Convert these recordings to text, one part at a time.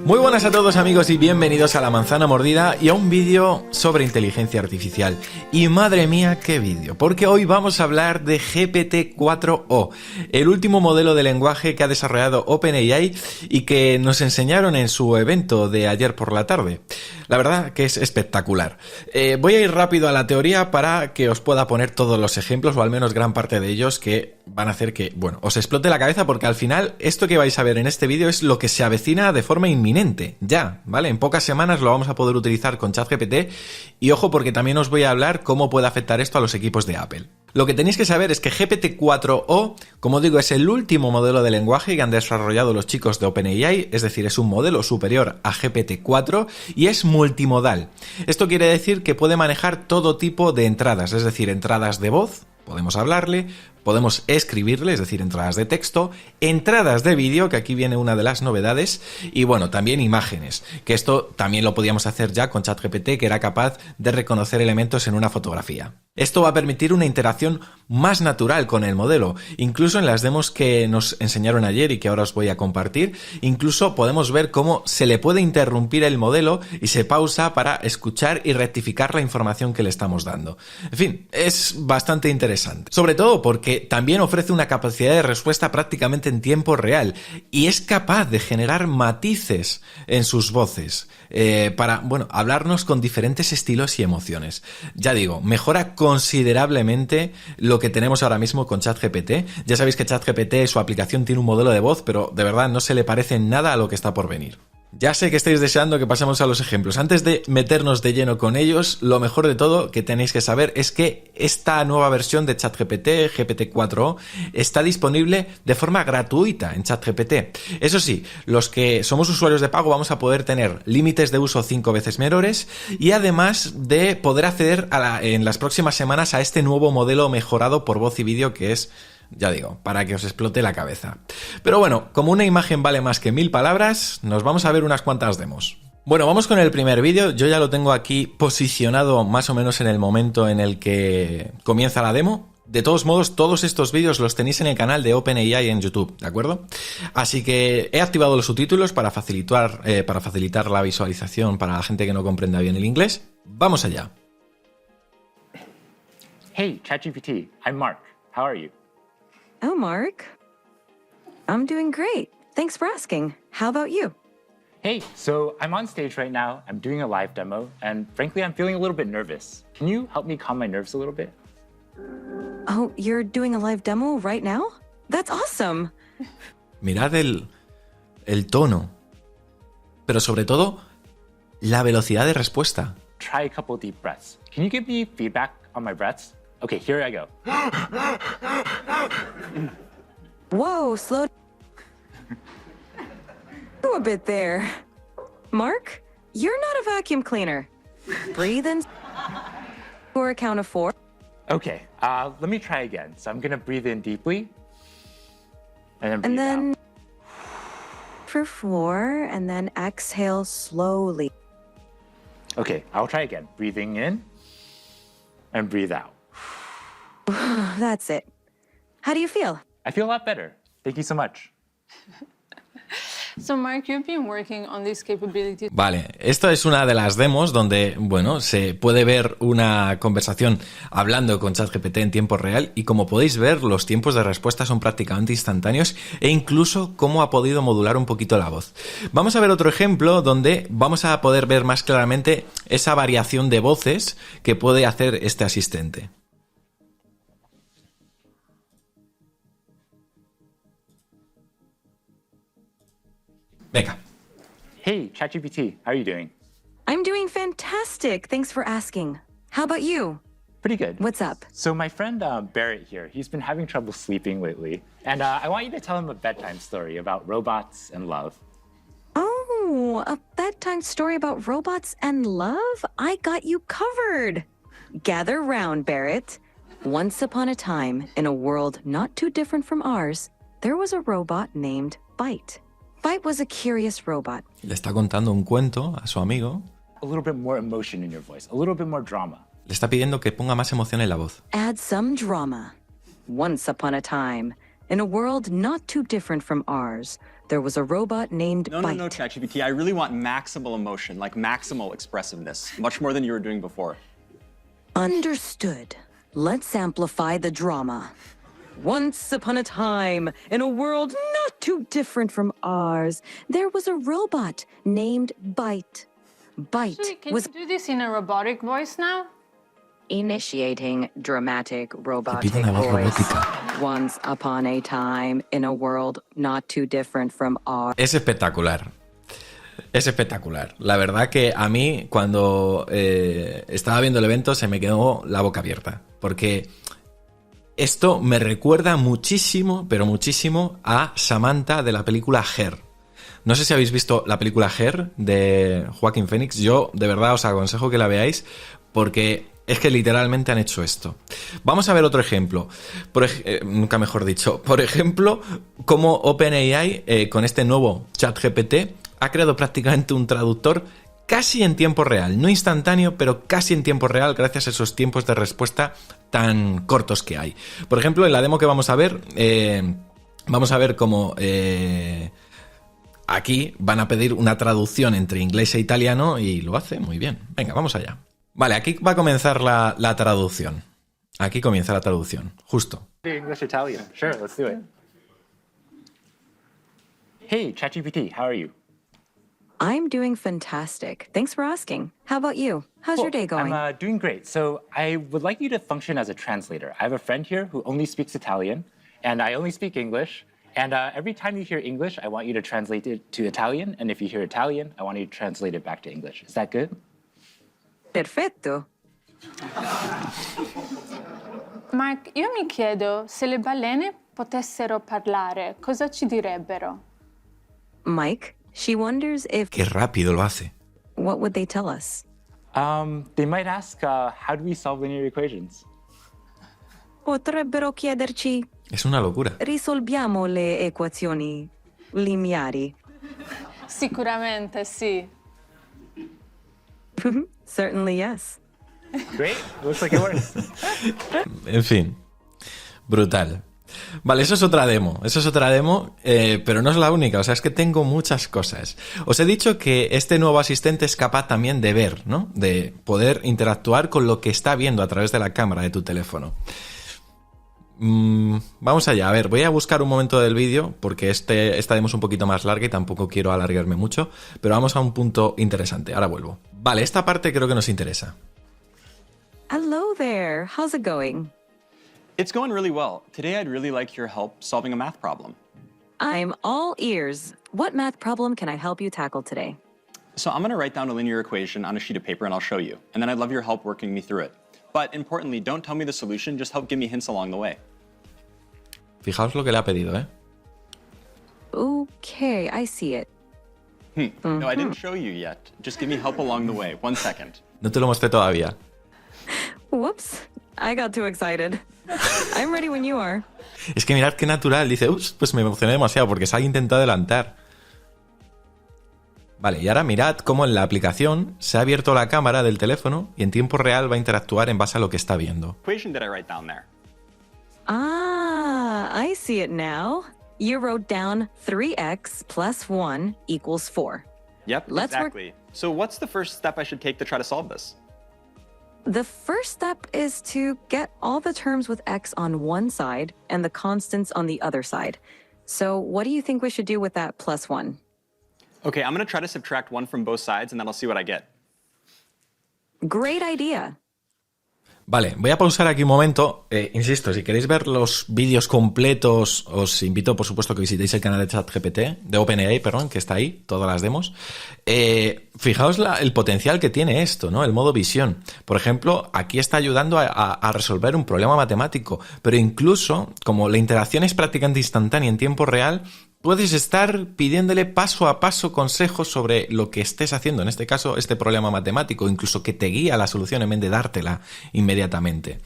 Muy buenas a todos amigos y bienvenidos a La Manzana Mordida y a un vídeo sobre inteligencia artificial. Y madre mía, qué vídeo, porque hoy vamos a hablar de GPT-4o, el último modelo de lenguaje que ha desarrollado OpenAI y que nos enseñaron en su evento de ayer por la tarde. La verdad que es espectacular. Voy a ir rápido a la teoría para que os pueda poner todos los ejemplos, o al menos gran parte de ellos, que van a hacer que, bueno, os explote la cabeza, porque al final esto que vais a ver en este vídeo es lo que se avecina de forma inminente, ya, ¿vale? En pocas semanas lo vamos a poder utilizar con ChatGPT y ojo porque también os voy a hablar cómo puede afectar esto a los equipos de Apple. Lo que tenéis que saber es que GPT-4o, como digo, es el último modelo de lenguaje que han desarrollado los chicos de OpenAI, es decir, es un modelo superior a GPT-4 y es multimodal. Esto quiere decir que puede manejar todo tipo de entradas, es decir, entradas de voz, podemos hablarle, podemos escribirle, es decir, entradas de texto, entradas de vídeo, que aquí viene una de las novedades, y bueno, también imágenes, que esto también lo podíamos hacer ya con ChatGPT, que era capaz de reconocer elementos en una fotografía. Esto va a permitir una interacción más natural con el modelo. Incluso en las demos que nos enseñaron ayer y que ahora os voy a compartir, incluso podemos ver cómo se le puede interrumpir el modelo y se pausa para escuchar y rectificar la información que le estamos dando. En fin, es bastante interesante. Sobre todo porque también ofrece una capacidad de respuesta prácticamente en tiempo real y es capaz de generar matices en sus voces para, bueno, hablarnos con diferentes estilos y emociones. Ya digo, mejora considerablemente lo que tenemos ahora mismo con ChatGPT. Ya sabéis que ChatGPT, su aplicación, tiene un modelo de voz, pero de verdad no se le parece en nada a lo que está por venir. Ya sé que estáis deseando que pasemos a los ejemplos. Antes de meternos de lleno con ellos, lo mejor de todo que tenéis que saber es que esta nueva versión de ChatGPT, GPT-4o, está disponible de forma gratuita en ChatGPT. Eso sí, los que somos usuarios de pago vamos a poder tener límites de uso 5 veces menores y además de poder acceder en las próximas semanas a este nuevo modelo mejorado por voz y vídeo que es, ya digo, para que os explote la cabeza. Pero bueno, como una imagen vale más que 1000 palabras, nos vamos a ver unas cuantas demos. Bueno, vamos con el primer vídeo. Yo ya lo tengo aquí posicionado más o menos en el momento en el que comienza la demo. De todos modos, todos estos vídeos los tenéis en el canal de OpenAI en YouTube, ¿de acuerdo? Así que he activado los subtítulos para facilitar la visualización para la gente que no comprenda bien el inglés. Vamos allá. Hey, ChatGPT, I'm Mark. How are you? Oh, Mark. I'm doing great. Thanks for asking. How about you? Hey, so I'm on stage right now. I'm doing a live demo, and frankly, I'm feeling a little bit nervous. Can you help me calm my nerves a little bit? Oh, you're doing a live demo right now? That's awesome. Mirad el tono, pero sobre todo la velocidad de respuesta. Try a couple deep breaths. Can you give me feedback on my breaths? Okay, here I go. Whoa, slow a bit there. Mark, you're not a vacuum cleaner. Breathe in for a count of 4. Okay, let me try again. So I'm gonna breathe in deeply, and then breathe out. For 4, and then exhale slowly. Okay, I'll try again. Breathing in, and breathe out. That's it. How do you feel? I feel a lot better. Thank you so much. So Mark, you've been working on this capability. Vale, esta es una de las demos donde, bueno, se puede ver una conversación hablando con ChatGPT en tiempo real y como podéis ver, los tiempos de respuesta son prácticamente instantáneos e incluso cómo ha podido modular un poquito la voz. Vamos a ver otro ejemplo donde vamos a poder ver más claramente esa variación de voces que puede hacer este asistente. Venga. Hey, ChatGPT, how are you doing? I'm doing fantastic. Thanks for asking. How about you? Pretty good. What's up? So my friend Barrett here, he's been having trouble sleeping lately. And I want you to tell him a bedtime story about robots and love. Oh, a bedtime story about robots and love? I got you covered. Gather round, Barrett. Once upon a time, in a world not too different from ours, there was a robot named Byte. Byte was a curious robot. Le está contando un cuento a su amigo. A little bit more emotion in your voice, a little bit more drama. Le está pidiendo que ponga más emoción en la voz. Add some drama. Once upon a time, In a world not too different from ours, there was a robot named Byte. No, ChatGPT. I really want maximal emotion, like maximal expressiveness, much more than you were doing before. Understood. Let's amplify the drama. Once upon a time, in a world not too different from ours, there was a robot named Byte. Byte Actually, can was you do this in a robotic voice now? initiating dramatic robotic pide una voz voice. robótica. Once upon a time, in a world not too different from ours. Es espectacular. Es espectacular. La verdad que a mí, cuando estaba viendo el evento, se me quedó la boca abierta. Porque esto me recuerda muchísimo, pero muchísimo, a Samantha de la película Her. No sé si habéis visto la película Her de Joaquín Phoenix. Yo, de verdad, os aconsejo que la veáis porque es que literalmente han hecho esto. Vamos a ver otro ejemplo. Nunca mejor dicho. Por ejemplo, cómo OpenAI, con este nuevo ChatGPT, ha creado prácticamente un traductor casi en tiempo real. No instantáneo, pero casi en tiempo real gracias a esos tiempos de respuesta tan cortos que hay. Por ejemplo, en la demo que vamos a ver cómo aquí van a pedir una traducción entre inglés e italiano y lo hace muy bien. Venga, vamos allá. Vale, aquí va a comenzar la traducción. Aquí comienza la traducción, justo. English, Italian. Sure, let's do it. Hey, ChatGPT, how are you? I'm doing fantastic. Thanks for asking. How about you? How's your day going? I'm doing great. So I would like you to function as a translator. I have a friend here who only speaks Italian, and I only speak English. And every time you hear English, I want you to translate it to Italian. And if you hear Italian, I want you to translate it back to English. Is that good? Perfetto. Mark, io mi chiedo se le balene potessero parlare, cosa ci direbbero? Mike, she wonders if... Qué rápido lo hace. What would they tell us? They might ask, how do we solve linear equations? Potrebbero chiederci, Es una locura. risolviamo le equazioni lineari. Sicuramente sì. Certainly yes. Great, looks like it works. En fin, brutal. Vale, eso es otra demo, pero no es la única, o sea, es que tengo muchas cosas. Os he dicho que este nuevo asistente es capaz también de ver, ¿no? De poder interactuar con lo que está viendo a través de la cámara de tu teléfono. Vamos allá, a ver, voy a buscar un momento del vídeo porque esta demo es un poquito más larga y tampoco quiero alargarme mucho, pero vamos a un punto interesante, ahora vuelvo. Vale, esta parte creo que nos interesa. Hello there. How's it going? It's going really well. Today I'd really like your help solving a math problem. I'm all ears. What math problem can I help you tackle today? So I'm going to write down a linear equation on a sheet of paper and I'll show you. And then I'd love your help working me through it. But importantly, don't tell me the solution, just help give me hints along the way. Fijaos lo que le ha pedido, ¿eh? Okay, I see it. No, I didn't show you yet. Just give me help along the way. 1 second. No te lo mostré todavía. Whoops, I got too excited. I'm ready when you are. Es que mirad qué natural, dice, ups, pues me emocioné demasiado porque se ha intentado adelantar. Vale, y ahora mirad cómo en la aplicación se ha abierto la cámara del teléfono y en tiempo real va a interactuar en base a lo que está viendo. Equation did I write down there? Ah, I see it now. You wrote down 3x plus 1 equals 4. Yep, Let's work- exactly. So what's the first step I should take to try to solve this? The first step is to get all the terms with x on one side and the constants on the other side. So what do you think we should do with that plus 1? Okay, I'm going to try to subtract 1 from both sides and then I'll see what I get. Great idea. Vale, voy a pausar aquí un momento. Insisto, si queréis ver los vídeos completos, os invito, por supuesto, que visitéis el canal de ChatGPT, de OpenAI, perdón, que está ahí, todas las demos. Fijaos el potencial que tiene esto, ¿no? El modo visión. Por ejemplo, aquí está ayudando a resolver un problema matemático, pero incluso, como la interacción es prácticamente instantánea en tiempo real, puedes estar pidiéndole paso a paso consejos sobre lo que estés haciendo, en este caso, este problema matemático, incluso que te guía la solución en vez de dártela inmediatamente.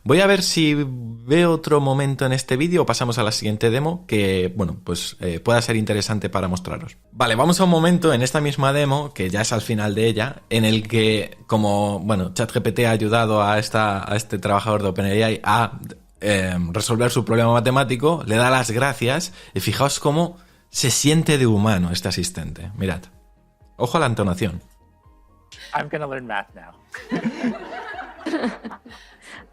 Voy a ver si veo otro momento en este vídeo o pasamos a la siguiente demo que, bueno, pues pueda ser interesante para mostraros. Vale, vamos a un momento en esta misma demo, que ya es al final de ella, en el que, como, bueno, ChatGPT ha ayudado a este trabajador de OpenAI a resolver su problema matemático, le da las gracias y fijaos cómo se siente de humano este asistente. Mirad. Ojo a la entonación. I'm going to learn math now.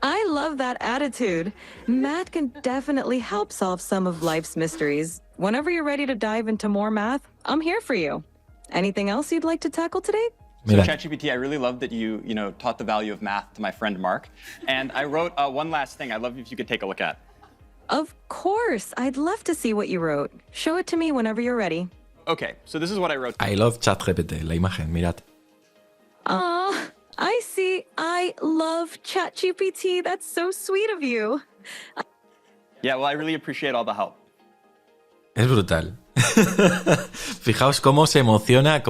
I love that attitude. Math can definitely help solve some of life's mysteries. Whenever you're ready to dive into more math, I'm here for you. Anything else you'd like to tackle today? So Mira. ChatGPT, I really love that you taught the value of math to my friend Mark. And I wrote one last thing I'd love if you could take a look at. Of course. I'd love to see what you wrote. Show it to me whenever you're ready. Okay, so this is what I wrote. I love ChatGPT, la imagen, mirad. I see. I love ChatGPT. That's so sweet of you. Yeah, well, I really appreciate all the help. Es brutal. Fijaos cómo se emociona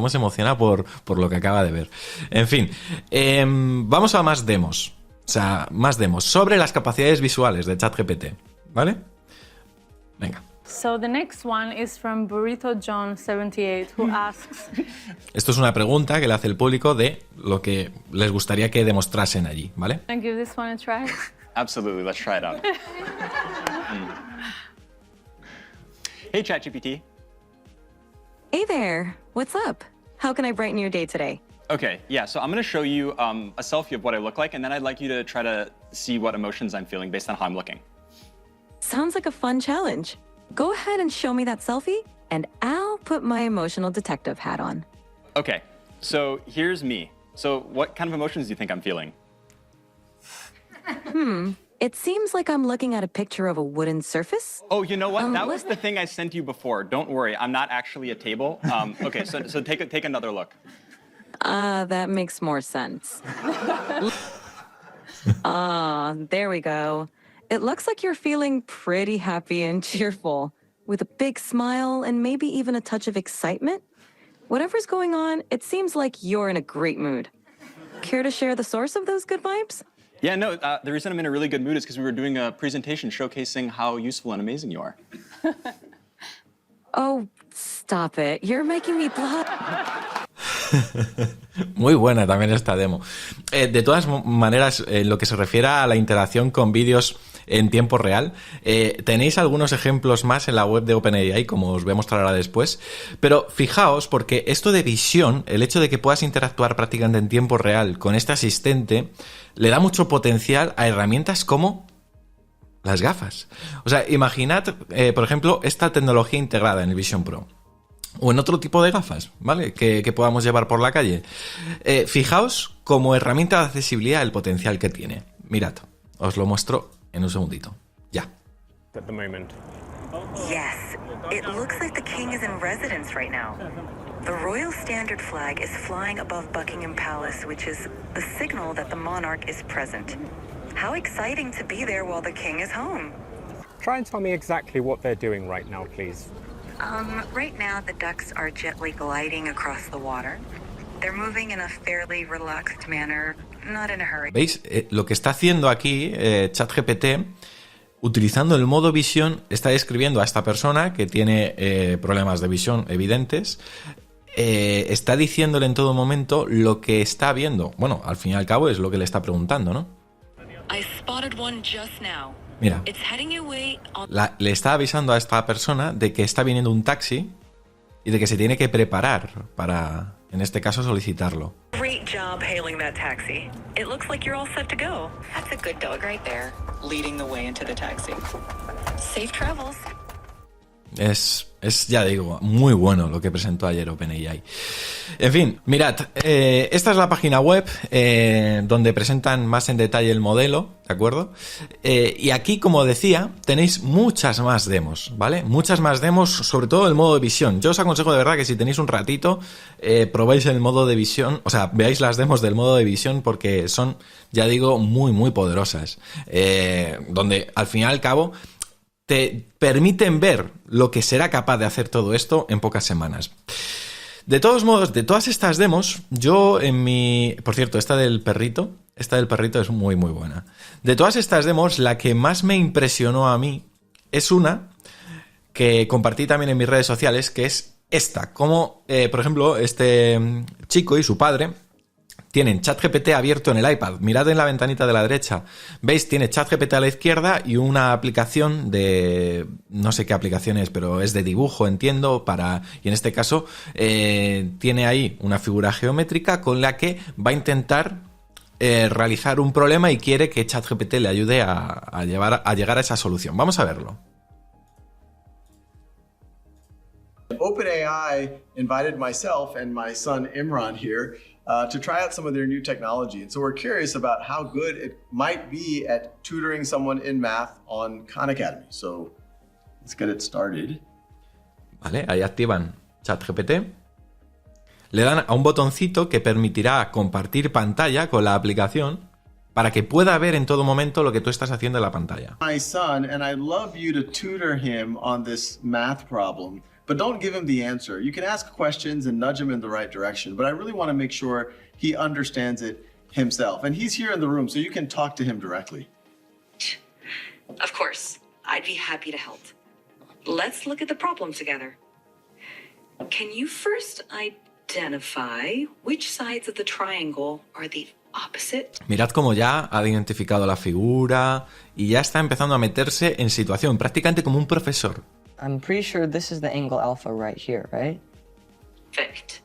por lo que acaba de ver. En fin, vamos a más demos. O sea, más demos sobre las capacidades visuales de ChatGPT. ¿Vale? Venga. So the next one is from Burrito John 78, who asks, Esto es una pregunta que le hace el público de lo que les gustaría que demostrasen allí, ¿vale? "Can I give this one a try?" Absolutely, let's try it out. Hey, ChatGPT. Hey there. What's up? How can I brighten your day today? Okay, yeah, so I'm going to show you a selfie of what I look like, and then I'd like you to try to see what emotions I'm feeling based on how I'm looking. Sounds like a fun challenge. Go ahead and show me that selfie, and I'll put my emotional detective hat on. Okay, so here's me. So what kind of emotions do you think I'm feeling? It seems like I'm looking at a picture of a wooden surface. Oh, you know what? That what? was the thing I sent you before. Don't worry, I'm not actually a table. Okay, so take another look. That makes more sense. There we go. It looks like you're feeling pretty happy and cheerful, with a big smile and maybe even a touch of excitement. Whatever's going on, it seems like you're in a great mood. Care to share the source of those good vibes? Yeah, no, the reason I'm in a really good mood is because we were doing a presentation showcasing how useful and amazing you are. Oh, stop it. You're making me blush. Muy buena también esta demo. De todas maneras, en lo que se refiere a la interacción con vídeos en tiempo real, tenéis algunos ejemplos más en la web de OpenAI, como os voy a mostrar ahora después. Pero fijaos, porque esto de visión, el hecho de que puedas interactuar prácticamente en tiempo real con este asistente, le da mucho potencial a herramientas como las gafas. O sea, imaginad, por ejemplo, esta tecnología integrada en el Vision Pro. O en otro tipo de gafas, ¿vale? Que podamos llevar por la calle. Fijaos como herramienta de accesibilidad el potencial que tiene. Mirad, os lo muestro en un segundito. Ya. At the moment. Yes, it looks like the king is in residence right now. The royal standard flag is flying above Buckingham Palace, which is the signal that the monarch is present. How exciting to be there while the king is home. Try and tell me exactly what they're doing right now, please. Right now the ducks are gently gliding across the water. They're moving in a fairly relaxed manner, not in a hurry. ¿Veis? Lo que está haciendo aquí ChatGPT, utilizando el modo visión, está describiendo a esta persona que tiene problemas de visión evidentes. Está diciéndole en todo momento lo que está viendo. Bueno, al fin y al cabo es lo que le está preguntando, ¿no? I spotted one just now. Mira, It's heading away on... le está avisando a esta persona de que está viniendo un taxi y de que se tiene que preparar para, en este caso, solicitarlo. Great job hailing that taxi. It looks like you're all set to go. That's a good dog right there, leading the way into the taxi. Safe travels. Es, ya digo, muy bueno lo que presentó ayer OpenAI. En fin, mirad, esta es la página web donde presentan más en detalle el modelo, ¿de acuerdo? Y aquí, como decía, tenéis muchas más demos, ¿vale? Muchas más demos, sobre todo el modo de visión. Yo os aconsejo de verdad que si tenéis un ratito, probéis el modo de visión, o sea, veáis las demos del modo de visión porque son, ya digo, muy, muy poderosas. Donde, al fin y al cabo, te permiten ver lo que será capaz de hacer todo esto en pocas semanas. De todos modos, de todas estas demos, yo en mi... Por cierto, esta del perrito es muy, muy buena. De todas estas demos, la que más me impresionó a mí es una que compartí también en mis redes sociales, que es esta. Como, por ejemplo, este chico y su padre tienen ChatGPT abierto en el iPad. Mirad en la ventanita de la derecha. ¿Veis? Tiene ChatGPT a la izquierda y una aplicación de... no sé qué aplicación es, pero es de dibujo, entiendo, y en este caso tiene ahí una figura geométrica con la que va a intentar realizar un problema y quiere que ChatGPT le ayude a llegar a esa solución. Vamos a verlo. OpenAI invited myself and my son Imran here to try out some of their new technology. And so we're curious about how good it might be at tutoring someone in math on Khan Academy. So let's get it started. Vale, ahí activan ChatGPT. Le dan a un botoncito que permitirá compartir pantalla con la aplicación para que pueda ver en todo momento lo que tú estás haciendo en la pantalla. My son, and I'd love you to tutor him on this math problem. But don't give him the answer. You can ask questions and nudge him in the right direction, but I really want to make sure he understands it himself. And he's here in the room, so you can talk to him directly. Of course, I'd be happy to help. Let's look at the problem together. Can you first identify which sides of the triangle are the opposite? Mirad cómo ya ha identificado la figura y ya está empezando a meterse en situación, prácticamente como un profesor. I'm pretty sure this is the angle alpha right here, right? Perfect.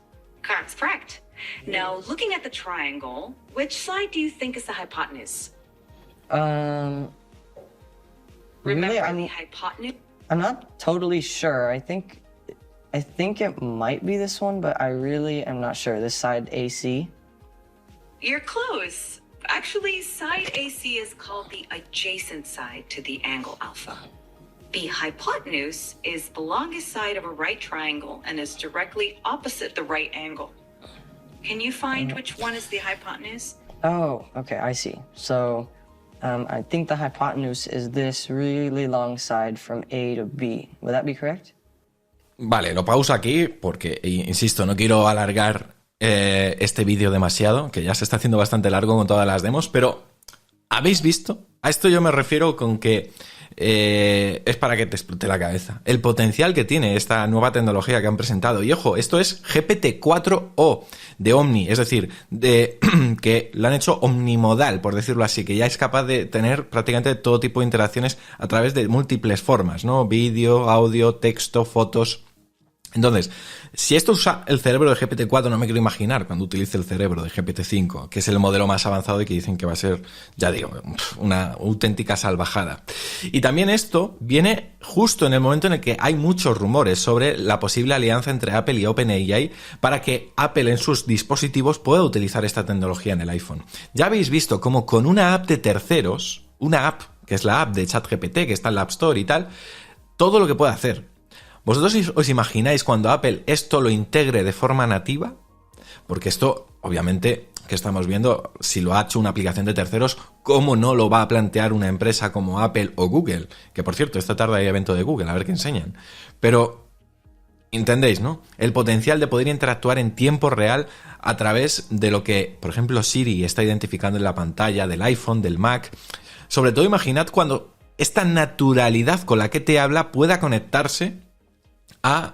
That's correct. Now, looking at the triangle, which side do you think is the hypotenuse? Really, Remember the hypotenuse? I'm not totally sure. I think it might be this one, but I really am not sure. This side AC. You're close. Actually, side AC is called the adjacent side to the angle alpha. The hypotenuse is the longest side of a right triangle and is directly opposite the right angle. Can you find which one is the hypotenuse? Oh, okay, I see. So, I think the hypotenuse is this really long side from A to B. Would that be correct? Vale, lo pauso aquí porque, insisto, no quiero alargar este vídeo demasiado, que ya se está haciendo bastante largo con todas las demos, pero ¿habéis visto? A esto yo me refiero con que es para que te explote la cabeza. El potencial que tiene esta nueva tecnología que han presentado. Y ojo, esto es GPT-4o de Omni, es decir, que lo han hecho omnimodal, por decirlo así, que ya es capaz de tener prácticamente todo tipo de interacciones a través de múltiples formas, ¿no? Vídeo, audio, texto, fotos. Entonces, si esto usa el cerebro de GPT-4, no me quiero imaginar cuando utilice el cerebro de GPT-5, que es el modelo más avanzado y que dicen que va a ser, ya digo, una auténtica salvajada. Y también esto viene justo en el momento en el que hay muchos rumores sobre la posible alianza entre Apple y OpenAI para que Apple en sus dispositivos pueda utilizar esta tecnología en el iPhone. Ya habéis visto cómo con una app de terceros, una app que es la app de ChatGPT, que está en la App Store y tal, todo lo que puede hacer. ¿Vosotros os imagináis cuando Apple esto lo integre de forma nativa? Porque esto, obviamente, que estamos viendo, si lo ha hecho una aplicación de terceros, ¿cómo no lo va a plantear una empresa como Apple o Google? Que, por cierto, esta tarde hay evento de Google, a ver qué enseñan. Pero, ¿entendéis, no? El potencial de poder interactuar en tiempo real a través de lo que, por ejemplo, Siri está identificando en la pantalla del iPhone, del Mac. Sobre todo, imaginad cuando esta naturalidad con la que te habla pueda conectarse a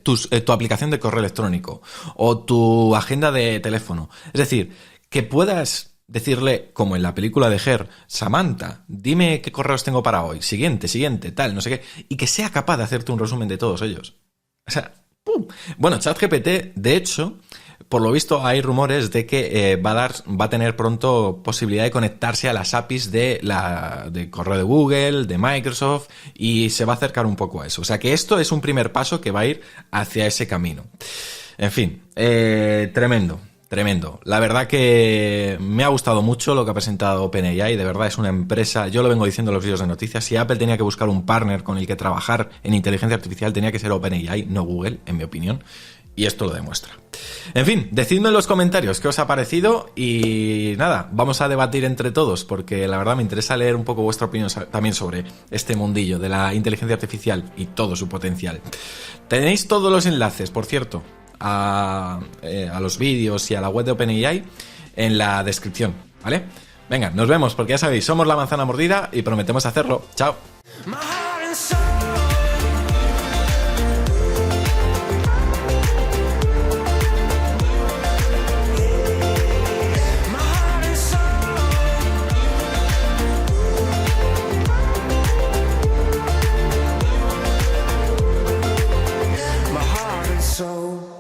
tu aplicación de correo electrónico o tu agenda de teléfono. Es decir, que puedas decirle, como en la película de Her, Samantha, dime qué correos tengo para hoy, siguiente, tal, no sé qué, y que sea capaz de hacerte un resumen de todos ellos. O sea, ¡pum! Bueno, ChatGPT, de hecho, por lo visto hay rumores de que va a tener pronto posibilidad de conectarse a las APIs de correo de Google, de Microsoft, y se va a acercar un poco a eso. O sea que esto es un primer paso que va a ir hacia ese camino. En fin, tremendo. La verdad que me ha gustado mucho lo que ha presentado OpenAI. De verdad es una empresa, yo lo vengo diciendo en los vídeos de noticias, si Apple tenía que buscar un partner con el que trabajar en inteligencia artificial, tenía que ser OpenAI, no Google, en mi opinión. Y esto lo demuestra. En fin, decidme en los comentarios qué os ha parecido y nada, vamos a debatir entre todos porque la verdad me interesa leer un poco vuestra opinión también sobre este mundillo de la inteligencia artificial y todo su potencial. Tenéis todos los enlaces, por cierto, a los vídeos y a la web de OpenAI en la descripción, ¿vale? Venga, nos vemos porque ya sabéis, somos La Manzana Mordida y prometemos hacerlo. ¡Chao! so